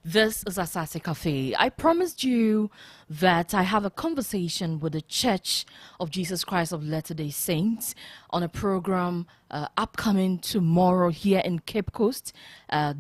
This is Asase Cafe. I promised you that I have a conversation with the Church of Jesus Christ of Latter-day Saints on a program upcoming tomorrow here in Cape Coast,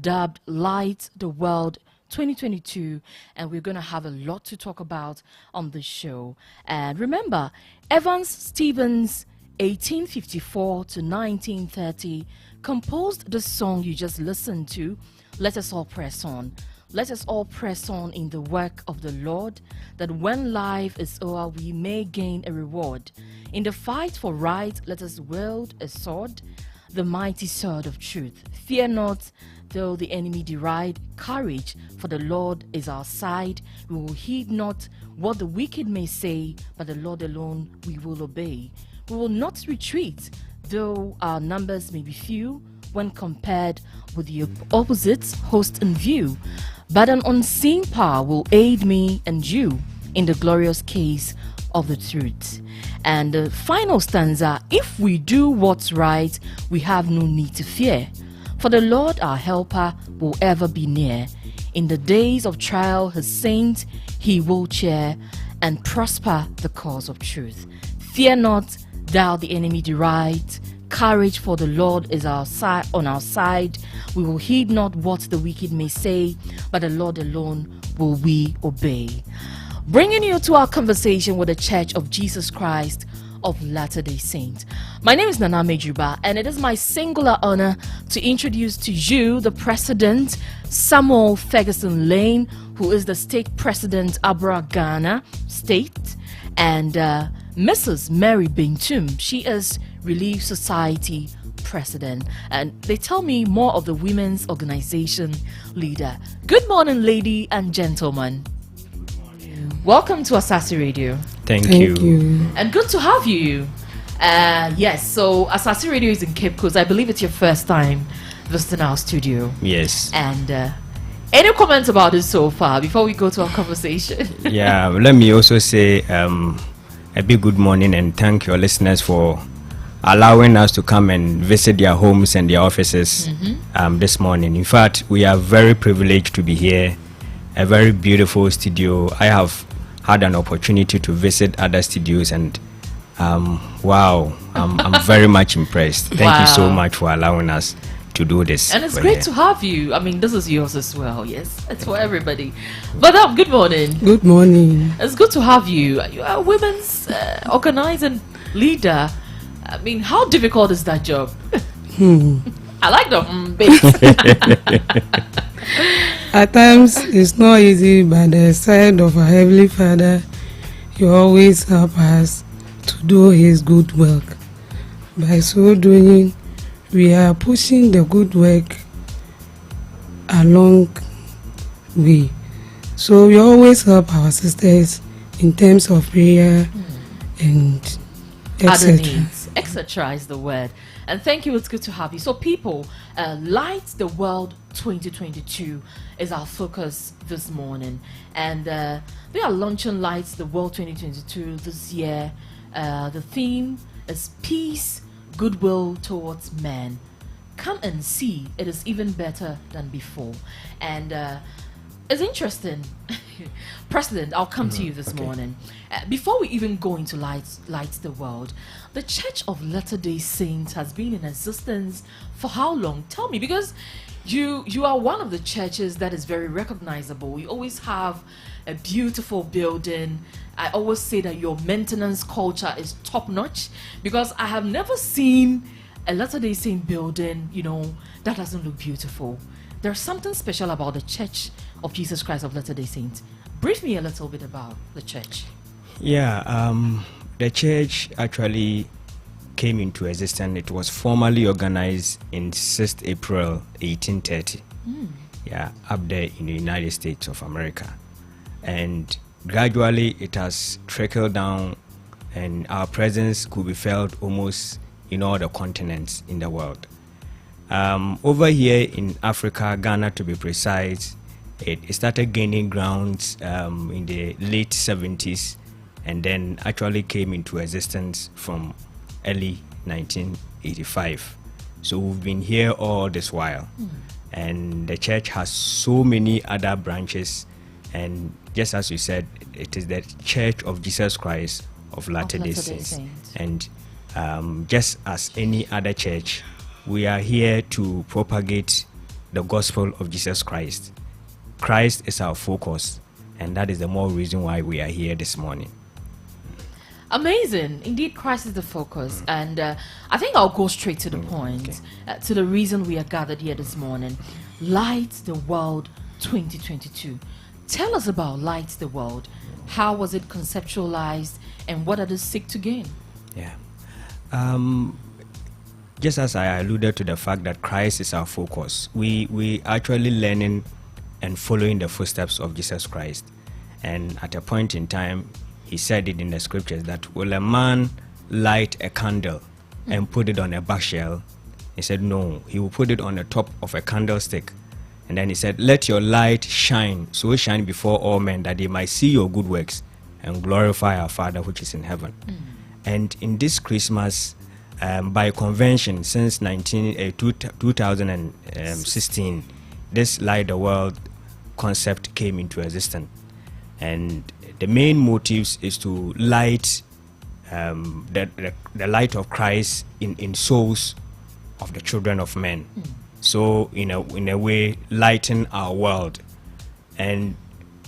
dubbed Light the World 2022, and we're going to have a lot to talk about on the show. And remember, Evans Stevens, 1854 to 1930, composed the song you just listened to, Let Us All Press On. Let us all press on in the work of the Lord, that when life is over, we may gain a reward. In the fight for right, let us wield a sword, the mighty sword of truth. Fear not, though the enemy deride. Courage, for the Lord is our side. We will heed not what the wicked may say, but the Lord alone we will obey. We will not retreat, though our numbers may be few, when compared with the opposite host in view. But an unseen power will aid me and you in the glorious case of the truth. And the final stanza, if we do what's right, we have no need to fear. For the Lord our helper will ever be near. In the days of trial, his saints he will cheer and prosper the cause of truth. Fear not, thou the enemy deride. Courage, for the Lord is on our side. We will heed not what the wicked may say, but the Lord alone will we obey. Bringing you to our conversation with the Church of Jesus Christ of Latter-day Saints. My name is Nana Mejuba, and it is my singular honor to introduce to you the President, Samuel Ferguson Lane, who is the State President, Abra Ghana State, and Mrs. Mary Bintum. She is Relief Society President, and they tell me more of the Women's Organization leader. Good morning, lady and gentlemen. Welcome to Asase Radio. Thank you. And good to have you. Yes, so Asase Radio is in Cape Coast. I believe it's your first time visiting our studio. Yes. And any comments about it so far before we go to our conversation? Yeah, let me also say a big good morning and thank your listeners for allowing us to come and visit their homes and their offices this morning. In fact, we are very privileged to be here. A very beautiful studio. I have had an opportunity to visit other studios and wow, I'm very much impressed. Thank you so much for allowing us to do this. And it's great to have you. I mean, this is yours as well. Yes, it's for everybody. Madam, good morning. Good morning. It's good to have you. You are a women's organizing leader. I mean, how difficult is that job? I like the bit. At times, it's not easy, but the side of our Heavenly Father, He always help us to do His good work. By so doing, we are pushing the good work along way. So we always help our sisters in terms of prayer and etc. Etc. is the word. And thank you, it's good to have you. So people, Light the World 2022 is our focus this morning. And we are launching Light the World 2022 this year. The theme is peace, goodwill towards men. Come and see, it is even better than before. And it's interesting. President, I'll come to you this morning. Before we even go into Light the World, the Church of Latter-day Saints has been in existence for how long? Tell me, because you are one of the churches that is very recognizable. You always have a beautiful building. I always say that your maintenance culture is top-notch, because I have never seen a Latter-day Saint building, that doesn't look beautiful. There's something special about the Church of Jesus Christ of Latter-day Saints. Brief me a little bit about the church. Yeah, the church actually came into existence. It was formally organized in 6th April 1830. Yeah, up there in the United States of America. And gradually it has trickled down, and our presence could be felt almost in all the continents in the world. Over here in Africa, Ghana to be precise, it started gaining grounds in the late 70s, and then actually came into existence from early 1985. So we've been here all this while. And the church has so many other branches. And just as you said, it is the Church of Jesus Christ of Latter-day Saints. And just as any other church, we are here to propagate the gospel of Jesus Christ. Christ is our focus, and that is the more reason why we are here this morning. Amazing. Indeed, Christ is the focus. And I think I'll go straight to the point, to the reason we are gathered here this morning. Light the World 2022. Tell us about Light the World. How was it conceptualized, and what are the seek to gain? Yeah. Just as I alluded to the fact that Christ is our focus, we actually learning and following the footsteps of Jesus Christ. And at a point in time, he said it in the scriptures that, will a man light a candle and put it on a bookshelf? He said, no, he will put it on the top of a candlestick. And then he said, let your light shine, so shine before all men, that they might see your good works and glorify our Father which is in heaven. And in this Christmas, by convention, since 2016, this Light the World concept came into existence. And the main motives is to light the light of Christ in souls of the children of men. So in a way, lighten our world. And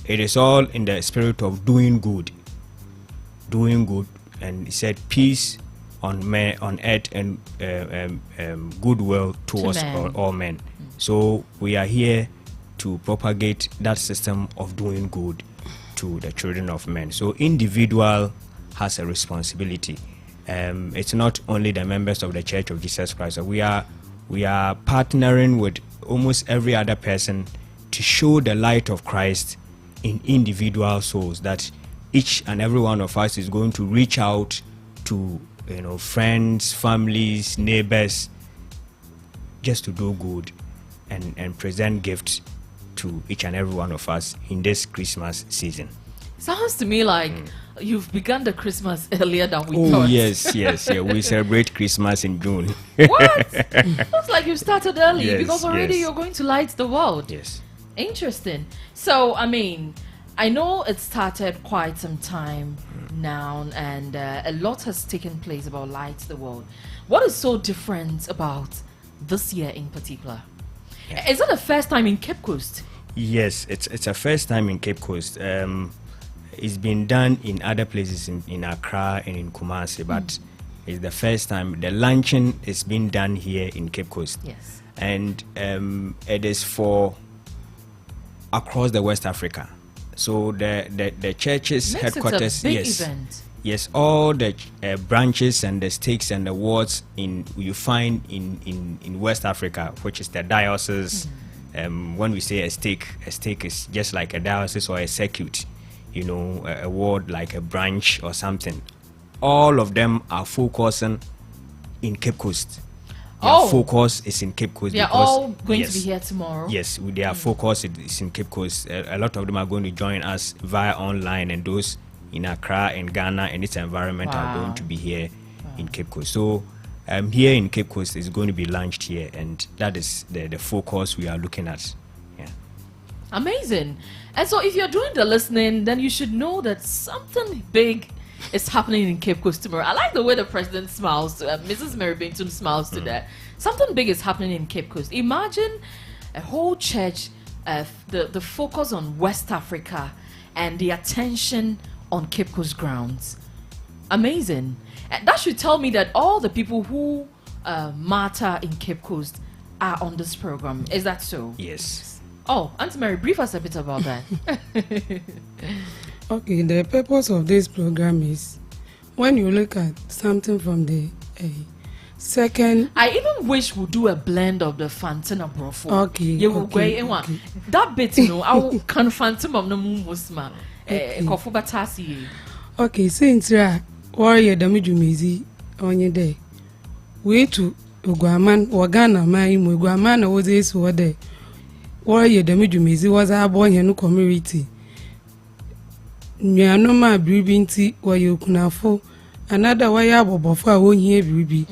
it is all in the spirit of doing good. And he said peace on earth and goodwill towards all men. So we are here to propagate that system of doing good to the children of men. So individual has a responsibility. It's not only the members of the Church of Jesus Christ. We are partnering with almost every other person to show the light of Christ in individual souls, that each and every one of us is going to reach out to friends, families, neighbors, just to do good and present gifts to each and every one of us in this Christmas season. Sounds to me like you've begun the Christmas earlier than we thought. Oh, yes. Yeah, we celebrate Christmas in June. What? Looks like you started early, Yes, because already yes. you're going to light the world. Yes. Interesting. So, I mean, I know it started quite some time now, and a lot has taken place about Light the World. What is so different about this year in particular? Yeah. Is it the first time in Cape Coast? Yes, it's a first time in Cape Coast. It's been done in other places in Accra and in Kumasi, but it's the first time. The luncheon is being done here in Cape Coast. Yes. And it is for across the West Africa. So the church's Makes headquarters, it a big yes, event. yes, all the branches and the stakes and the wards you find in West Africa, which is the diocese. When we say a stake is just like a diocese or a circuit, a ward like a branch or something. All of them are focusing in Cape Coast. Their focus is in Cape Coast. They are all going to be here tomorrow. Yes, with their focus is in Cape Coast. A lot of them are going to join us via online, and those in Accra and Ghana and its environment are going to be here in Cape Coast. So here in Cape Coast is going to be launched here, and that is the focus we are looking at. Yeah. Amazing. And so if you're doing the listening, then you should know that something big is happening in Cape Coast tomorrow. I like the way the president smiles. Mrs. Mary Binton smiles to that. Something big is happening in Cape Coast. Imagine a whole church, the focus on West Africa and the attention on Cape Coast grounds. Amazing. And that should tell me that all the people who matter in Cape Coast are on this program. Is that so? Yes. Oh, Auntie Mary, brief us a bit about that. Okay, the purpose of this program is when you look at something from the second. I even wish we'd do a blend of the Fantina Brofo. Okay. You will Okay. That bit, I will can Phantom of the Moon Musma. Kofu Batasi. Okay, since warrior damajumizi on your day. We to Uguaman, Wagana, my Muguaman was this were there. Warrior damajumizi was our boy in community. Nyanoma bribinti wa yokunafo another wire bofo won here bribi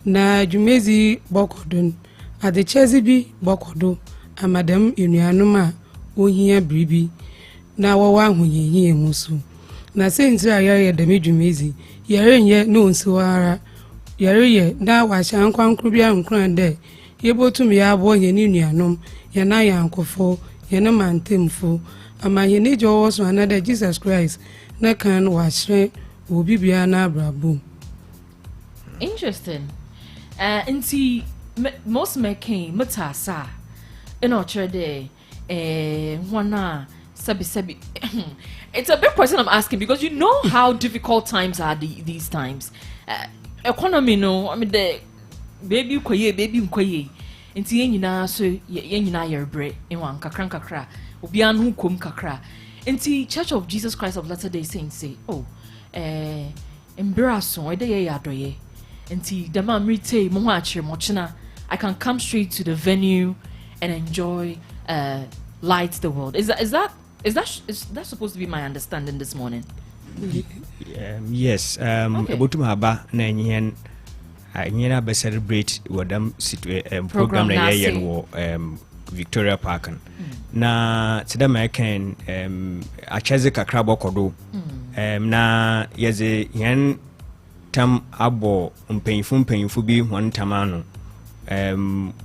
na dwumezi bɔkɔdo adekyɛze bi bɔkɔdo amadam enuanom a ohia bribi na wɔwɔ ahoyehie mu so na sentira yɛyɛ dɛm dwumezi yɛrenyɛ no nsiwara yɛreyɛ na wahyɛ nkwankoro bi ankran dɛ yɛbotum yɛabɔ yɛn enuanom yɛn ayankofo yɛn mantemfo ama yɛn agya wɔwɔ so another Jesus Christ na kan wahyɛ obi bia na abrabom. Interesting. Nti most making matasa in our day wana sabi it's a big question I'm asking because you know how difficult times are these times. Economy no, I mean the baby nkoye nti yenyina so yenyina yerbre enwan kakra obi an hu kom kakra nti Church of Jesus Christ of Latter-day Saints say embraso ede ye adoye nti dama mrite mo ho akire mo chena I can come straight to the venue and enjoy light the world. Is that supposed to be my understanding this morning? Yes. Abotum haba na nyen nyena be celebrate wadam program na yeyen wo Victoria Park na today my can achaze kakra bokodo na yeze yen tam abo mpanyimfo bi hon tamano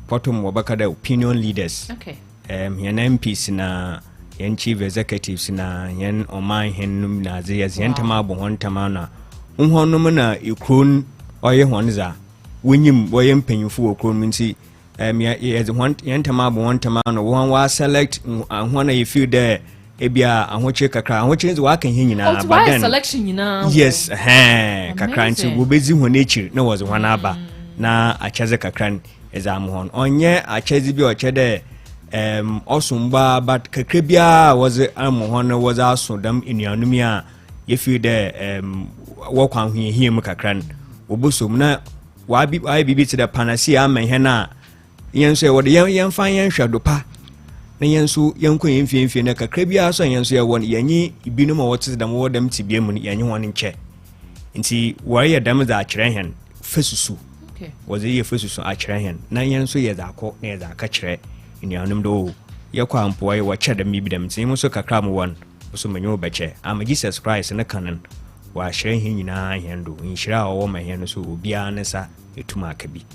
potom wabakada opinion leaders yen MPs na yen chief executives na yen oman hen na ze yen tam abo hon tamana nhonum na ekron oye honza wonyim boye mpanyimfo okron minti yen tam abo hon tamano won wa select hon you feel there ebia ahoche kakra ahoche nzi wa kan hinyina but then selection nyina yes kakra nti wo bezi hon echiri na was hon aba na achaze kakra exam hon onye achaze bi ochede osumba but kakra bia was am hon was asodam enuanumi a you feel there wo kwan hiem kakra obosom na wa bi ti da panacea amen na yenso e wode yen fan yen hwado pa na yenso yenko yemfie na kakra bia so yenso ye won yenyi ibinum a wote dam wodam tibie mu yenyi hon nche nti warrior dam za akire hen fesusu was ye fesusu akire hen na yenso ye za akọ na ye za aka kire enuanum do ye kwa ampo ye wa cheda mi bidam nti mo so kakra mo won so manyo beche am Jesus Christ na kanen wa hire hen nyina hen do nhira wo ma hen so obia ne sa etuma akabi.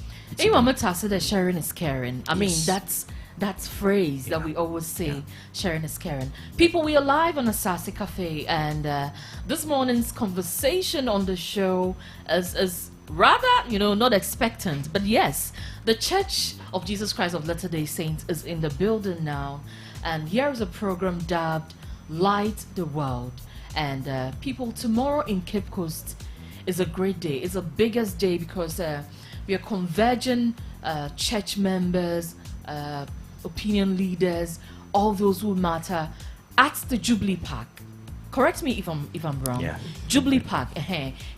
Mama said that sharing is caring. I mean, that's phrase that we always say, sharing is caring. People, we are live on Asase Cafe, and this morning's conversation on the show is rather, not expectant. But yes, the Church of Jesus Christ of Latter-day Saints is in the building now, and here is a program dubbed Light the World. And people, tomorrow in Cape Coast is a great day. It's the biggest day because we are converging church members, opinion leaders, all those who matter at the Jubilee Park. Correct me if I'm wrong. Yeah. Jubilee Park.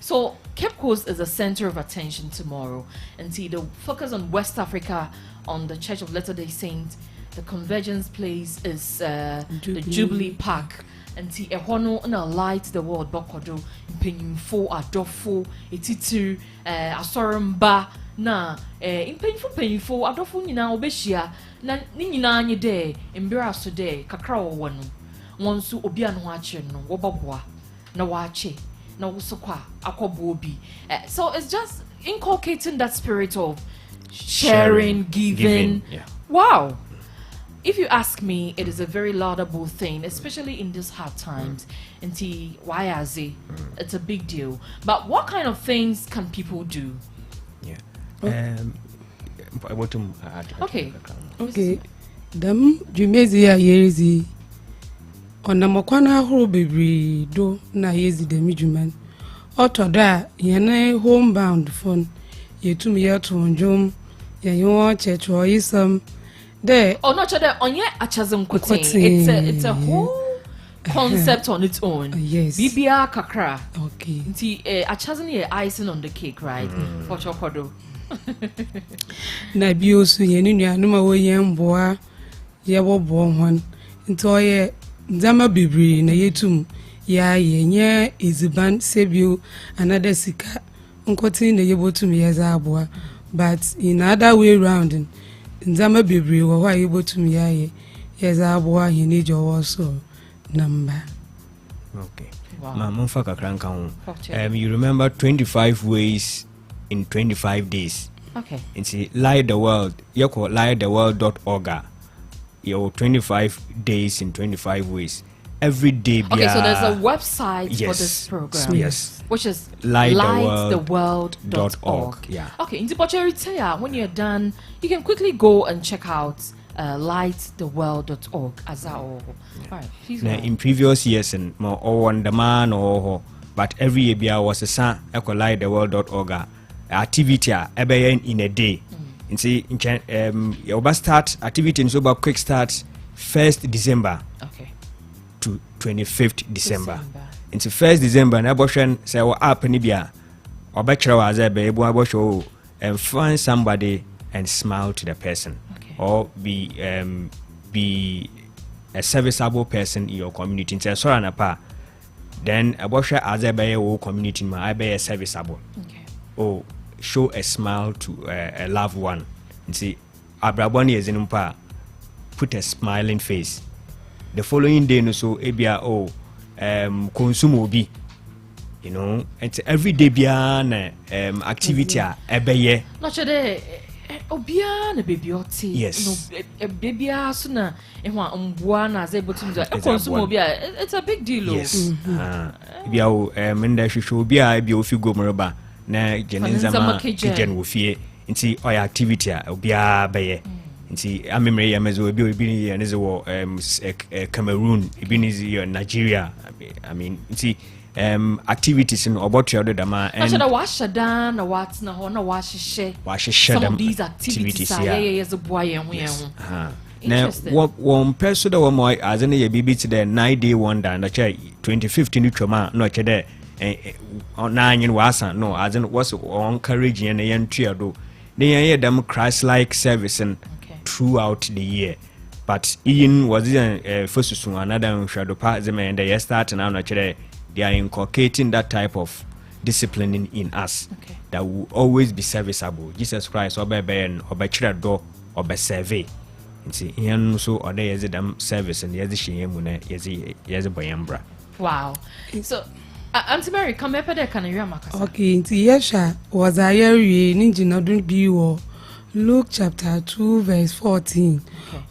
So Cape Coast is a center of attention tomorrow. And see the focus on West Africa, on the Church of Latter-day Saints. The convergence place is the Jubilee Park. And see a hono na light the world bokodo mpenyimfo adofo etitu asoromba na impenyimfo adofo nyina obehia na ni nyina anye de mbira so de kakra wo no wonso obi an ho akire no woboboa na waache na wosokwa akobo obi. So it's just inculcating that spirit of sharing, giving. Yeah. Wow. If you ask me, it is a very laudable thing, especially in these hard times. And it's a big deal. But what kind of things can people do? Yeah. I want to add. Okay. Dam jumezi ya yezi. Ona mokwana horo bebri do na yezi demi juman. Oto da yene homebound phone. Yetum yetu njum. Yenyo checho isam. There. Oh, not that on yet achazum kote. It's a whole concept on its own. Yes. Bibia kakra. Okay. Nti achazum ye icing on the cake, right? For chokodo. Na biosu yenu numa wo yemboa ye wo bo hon. Nti oye nzama bibiri na yetum ya yenye iziban sebio another sika. Nkoti na yebotum ye za aboa. but in other way round nzama bebree wɔ hɔ a yɛbɛtumi yɛayɛ yɛdze aboa hene gye so number. Okay. Wow. Mamfa kakra nka ho. You remember 25 ways in 25 days. Okay. And see, lie the world. You call lietheworld.org. Your 25 days in 25 ways. Every day. Okay, so there's a website yes, for this program. Yes. Which is lighttheworld.org. Yeah. Okay, in the when you're done, you can quickly go and check out lighttheworld.org as all right. Now, in previous years and more on the man or but every year was a son lighttheworld.org activity in a day. And see you start activity in so about quick start 1st December to 25th December. Into 1st December and abortion say what app nibia or bachelor was able show and find somebody and smile to the person. Or be a serviceable person in your community. So sorry napa. Then abortion as a community I be a serviceable. Or show a smile to a loved one. And see abraboni is in put a smiling face. The following day no so ebia consume obi. You know, it's every day beyond activity ebeye. Not today. Obia na baby oti. Yes. No baby aso na ehwa mbua na ze able to do. Consume obia. It's a big deal. Yes. Bia menda hwehwe obia bia ofi gomroba na genenzama kitchen wo fie. Nti oya activity obia beye. Nti amemre ya mezo obi ya neze wo Cameroon, ibini Nigeria. I mean, nti activities in about your dama and some of these activities now one person that one more as any BB to the 9-day wonder and the 2015 trauma no there on 9 in wasa no as in was encouraging and a young trio they hear them Christ-like service and throughout the year. But Ian was in first another shadow part them and they start now they are inculcating that type of discipline in us that will always be serviceable. Jesus Christ or by ben or by door or by survey. See, here so or there is a damn service and yes, she yes, a boyambra. Wow. So, Auntie Mary, come up there, can you hear Marcus? Okay, Yesha was a year ninja not be war. Luke chapter 2, verse 14.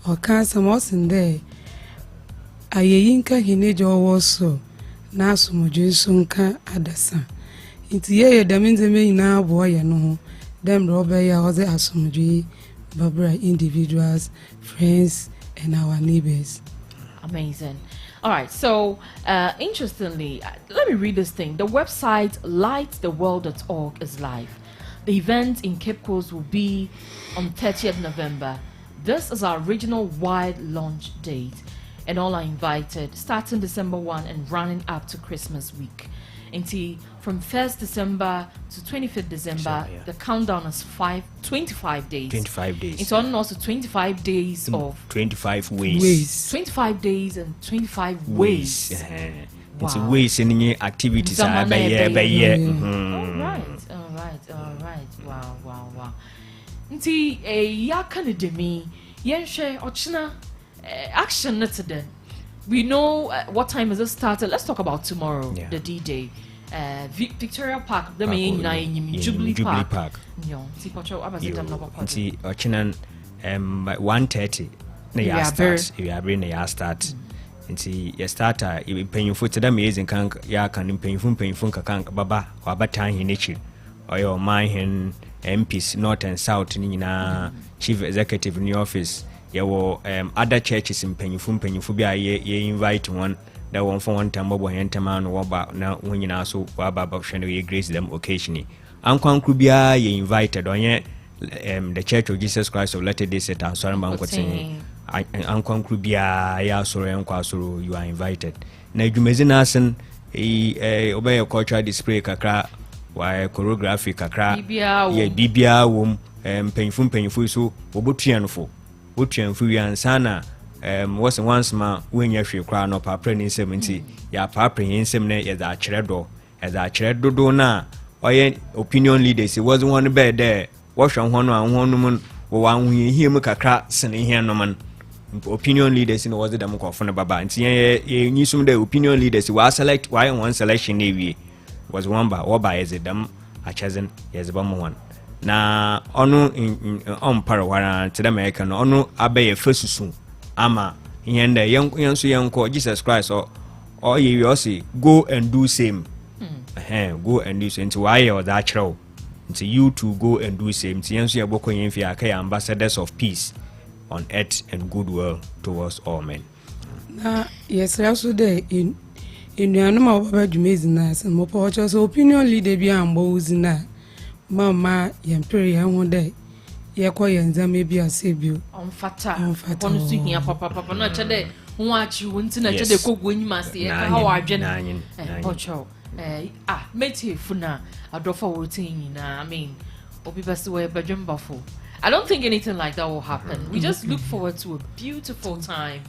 Or can some was in there. A yinka hinejo was so. Na sunka adasa. Inti ye daminze me na boy no. Them robber ya hoze asumji babra individuals, friends and our neighbors. Amazing. All right, so interestingly, let me read this thing. The website lighttheworld.org is live. The event in Cape Coast will be on 30th November. This is our regional wide launch date, and all are invited, starting December 1 and running up to Christmas week. Until from 1st December to 25th December, the countdown is 25 days. 25 days. It's also 25 days of 25 ways. 25 days and 25 ways. Wow. It's ways in any activities by year. All right. Wow. Nti ya kanedemi yenhwe ochina action not today. We know what time is it started. Let's talk about tomorrow, the D-Day. Victoria Park, the main Jubilee Park. Nti ochina 1:30 na ya start. Nti ya starter ipanyufo to them amazing kan ya kan mpanyufo kan baba wabatan hinichi oyo man MPs North and South nina chief executive in the office yawo other churches mpanyufo bia ye invite one that one for one time bobo hentama no woba na wonyina so waba babhwene ye grace them occasionally ankwankru bia ye invited onye the Church of Jesus Christ of Latter-day Saints and sorry man kwotene ankwankru bia ya soro enkwa soro you are invited na dwumezi na asen obey cultural display kakra why choreography kakra ye bibia wom mpanyfo so obotuanfo otuanfo wiansana was once ma wenya hwe kra no papre ni nsem nti ya papre nsem na ye za kyerɛ do na oye opinion leaders it wasn't one bed there wash on one woman or one hear me kakra sending here no man. Opinion leaders in was the Democrat Baba and you some the opinion leaders who are select why one selection navy was one by as a dam a chosen as a bomb one. Na onu in parawara to the American onu abe first soon. Ama in the young call Jesus Christ or you also go and do same. Go and do same to why or that show. To you to go and do same. Tiansu Yaboko Yinfia ambassadors of peace on earth and goodwill towards all men. Yes, also there in the animal about Jumazina and Mopochas opinion leader be ambozina. Mama, Yamperia one day. Yakoy and maybe a savior. On fata, on here, papa, not today. Watch you want to know the cook when you must see how I generally Pocho. Meti Funa, a doffer routine. I mean, Obi best way bedroom buffalo. I don't think anything like that will happen. We just look forward to a beautiful time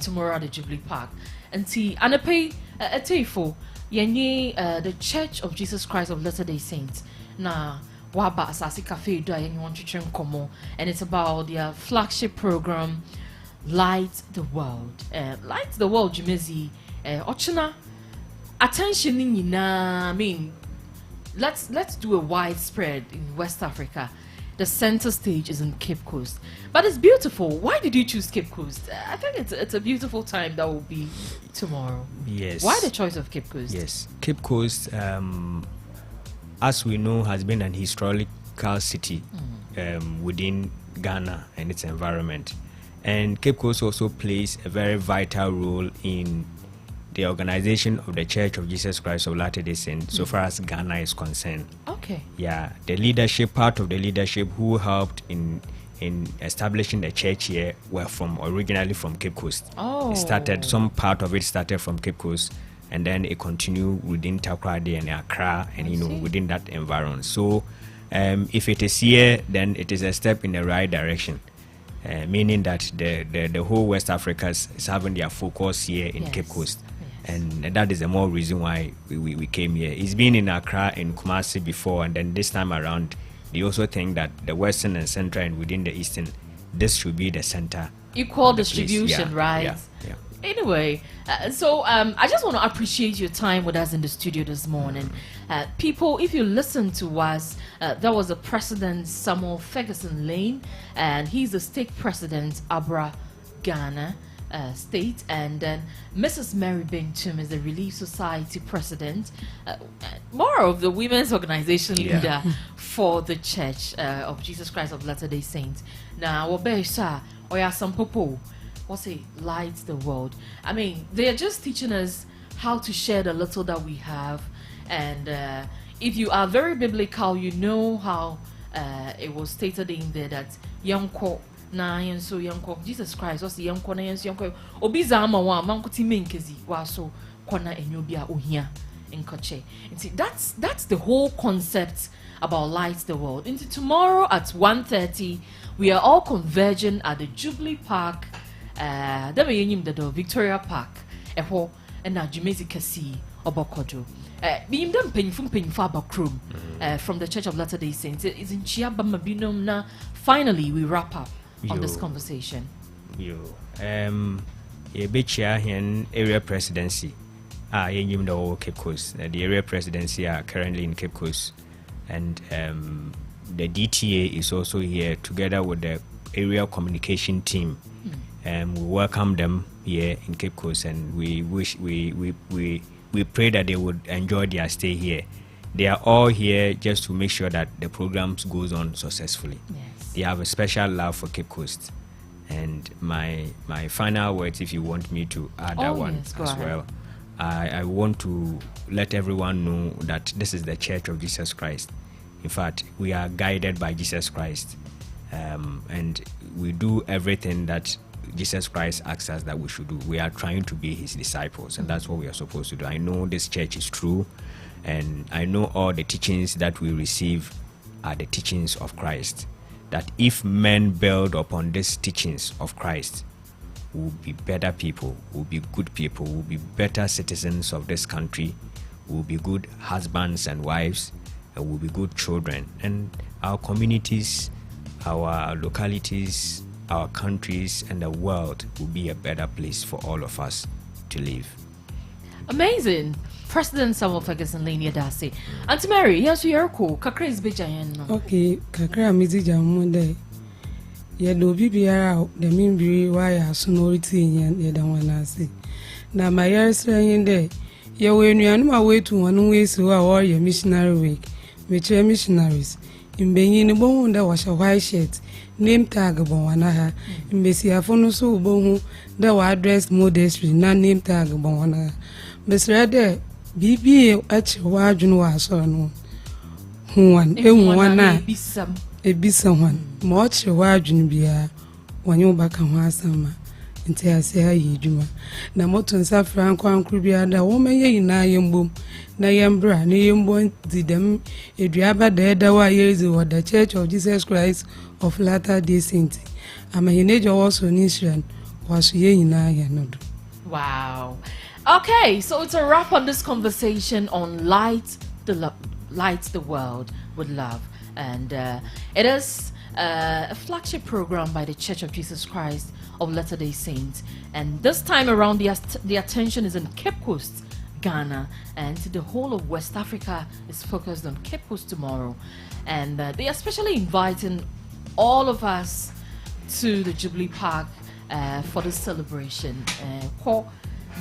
tomorrow at the Jubilee Park. And see, and I pay a tefo, the Church of Jesus Christ of Latter-day Saints. Na waba asasi cafe do you want to train komo, and it's about their flagship program, Light the World. Light the World, Jimezi. Ochina, attention in I mean, let's do a widespread in West Africa. The center stage is in Cape Coast, but it's beautiful. Why did you choose Cape Coast? I think it's a beautiful time that will be tomorrow. Yes. Why the choice of Cape Coast? Yes, Cape Coast, as we know, has been an historical city within Ghana and its environment, and Cape Coast also plays a very vital role in the organization of the Church of Jesus Christ of Latter-day Saints, so far as Ghana is concerned. Okay. Yeah, the leadership, part of the leadership who helped in establishing the church here were originally from Cape Coast. Oh. Some part of it started from Cape Coast, and then it continued within Takoradi and Accra, and within that environment. So, if it is here, then it is a step in the right direction. Meaning that the whole West Africa is having their focus here in Cape Coast. And that is the more reason why we came here. It's been in Accra and Kumasi before, and then this time around, they also think that the Western and Central and within the Eastern, this should be the center. Equal distribution, right? Yeah. Anyway, so I just want to appreciate your time with us in the studio this morning. People, if you listen to us, there was a President Samuel Ferguson Lane, and he's the state president, Abra, Ghana state, and then Mrs. Mary Bentum is the Relief Society president, more of the women's organization leader for the Church of Jesus Christ of Latter-day Saints. Now, or some people. What's it, Light the World? I mean, they are just teaching us how to share the little that we have. And if you are very biblical, you know how it was stated in there that Yanko na so Yanko Jesus Christ was the Yanko na Yanko Obizama wa mankuti menkezi waso kona enyobia ohia nkoche. And see, that's the whole concept about Light the World. And tomorrow at 1:30, we are all converging at the Jubilee Park. Then we name the Victoria Park. And now Jumezi Kasi Obokojo. Being done painful Bakrum from the Church of Latter-day Saints. It's in Chiabama Binum na. Finally, we wrap up on this conversation. Betcha in area presidency. You know Cape Coast. The area presidency are currently in Cape Coast, and the DTA is also here together with the area communication team. We welcome them here in Cape Coast, and we pray that they would enjoy their stay here. They are all here just to make sure that the programs goes on successfully. Yes. They have a special love for Cape Coast. And my final words, if you want me to add that one as well, I want to let everyone know that this is the Church of Jesus Christ. In fact, we are guided by Jesus Christ, and we do everything that Jesus Christ asks us that we should do. We are trying to be his disciples, and that's what we are supposed to do. I know this church is true, and I know all the teachings that we receive are the teachings of Christ. That if men build upon these teachings of Christ, we'll be better people, we'll be good people, we'll be better citizens of this country, we'll be good husbands and wives, and we'll be good children. And our communities, our localities, our countries, and the world will be a better place for all of us to live. Amazing. President Samuel Ferguson Lania Dasi. Auntie Mary, yes, you're cool. Kakra is bejayan. Okay, kakra mizi jamunde. Ya do bibiara the mean be why sonority yen ya da wanase. Na my years de ya we nuanu ma we to one way so our missionary week. Which missionaries. In Benin bon da was a white shirt. Name tag bon wana ha. In Bessia Fono so bon da wa address modestly na name tag bon wana. Besra de BB achi wa junu wa so no. Huan e wana ebisa wan. Mo achi wa junu bia wanyo baka ho asama. Nti ase ayi djuma. Na moto nsa franco ankru bia da wo menye yina yembom. Na yembra na yembon di dem eduaba da wa yezu wa the Church of Jesus Christ of Latter-day Saints. Amahinejo also in Israel was ye yina yanodo. Wow. Okay, so it's a wrap on this conversation on light the world with love, and it is a flagship program by the Church of Jesus Christ of Latter-day Saints, and this time around the attention is in Cape Coast, Ghana, and the whole of West Africa is focused on Cape Coast tomorrow, and they are especially inviting all of us to the Jubilee Park for this celebration.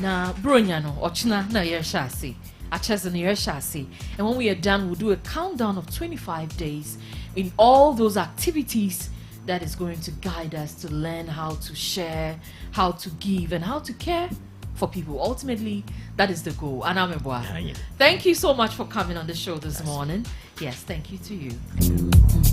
Na bronyano ochna na yershasi acheza na yershasi, and when we are done we'll do a countdown of 25 days in all those activities that is going to guide us to learn how to share, how to give, and how to care for people. Ultimately, that is the goal. Anamebwa, thank you so much for coming on the show this morning. Yes, thank you to you.